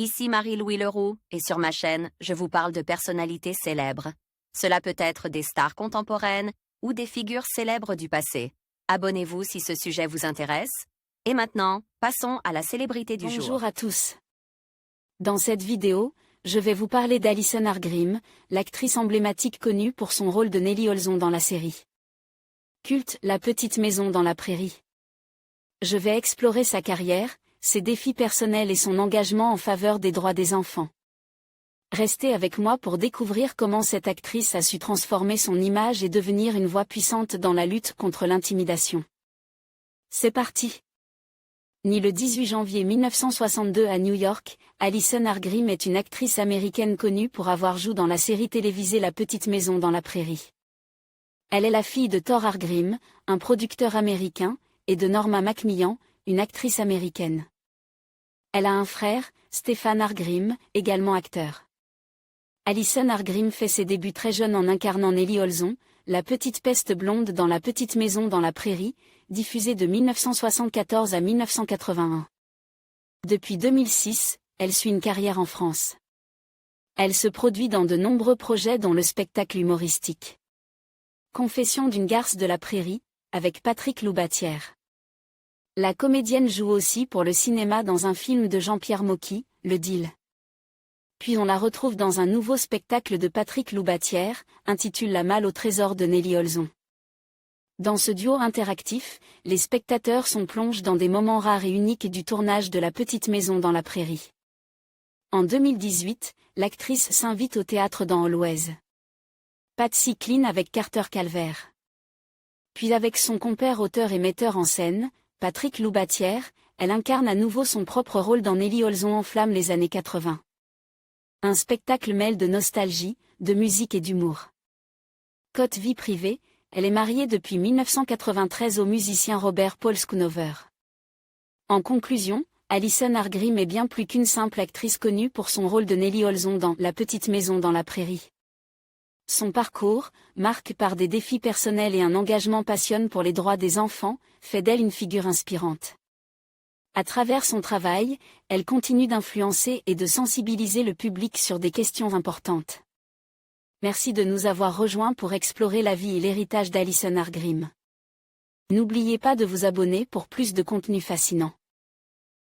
Ici Marie-Louis Leroux, et sur ma chaîne, je vous parle de personnalités célèbres. Cela peut être des stars contemporaines ou des figures célèbres du passé. Abonnez-vous si ce sujet vous intéresse. Et maintenant, passons à la célébrité du jour. Bonjour à tous. Dans cette vidéo, je vais vous parler d'Alison Argrim, l'actrice emblématique connue pour son rôle de Nellie Olson dans la série culte La Petite Maison dans la Prairie. Je vais explorer sa carrière, ses défis personnels et son engagement en faveur des droits des enfants. Restez avec moi pour découvrir comment cette actrice a su transformer son image et devenir une voix puissante dans la lutte contre l'intimidation. C'est parti! Née le 18 janvier 1962 à New York, Alison Argrim est une actrice américaine connue pour avoir joué dans la série télévisée La Petite Maison dans la Prairie. Elle est la fille de Thor Argrim, un producteur américain, et de Norma McMillan, une actrice américaine. Elle a un frère, Stephan Argrim, également acteur. Alison Argrim fait ses débuts très jeune en incarnant Nellie Olson, la petite peste blonde dans La Petite Maison dans la Prairie, diffusée de 1974 à 1981. Depuis 2006, elle suit une carrière en France. Elle se produit dans de nombreux projets dont le spectacle humoristique Confession d'une garce de la Prairie, avec Patrick Loubatière. La comédienne joue aussi pour le cinéma dans un film de Jean-Pierre Mocky, Le Deal. Puis on la retrouve dans un nouveau spectacle de Patrick Loubatière, intitulé La Malle au trésor de Nellie Olson. Dans ce duo interactif, les spectateurs sont plongés dans des moments rares et uniques du tournage de La Petite Maison dans la Prairie. En 2018, l'actrice s'invite au théâtre dans Always. Patsy Cline avec Carter Calvert. Puis avec son compère auteur et metteur en scène, Patrick Loubatière, elle incarne à nouveau son propre rôle dans Nellie Olson enflamme les années 80. Un spectacle mêle de nostalgie, de musique et d'humour. Côté vie privée, elle est mariée depuis 1993 au musicien Robert Paul Schoonover. En conclusion, Alison Argrim est bien plus qu'une simple actrice connue pour son rôle de Nellie Olson dans La Petite Maison dans la Prairie. Son parcours, marqué par des défis personnels et un engagement passionné pour les droits des enfants, fait d'elle une figure inspirante. À travers son travail, elle continue d'influencer et de sensibiliser le public sur des questions importantes. Merci de nous avoir rejoints pour explorer la vie et l'héritage d'Alison Argrim. N'oubliez pas de vous abonner pour plus de contenu fascinant.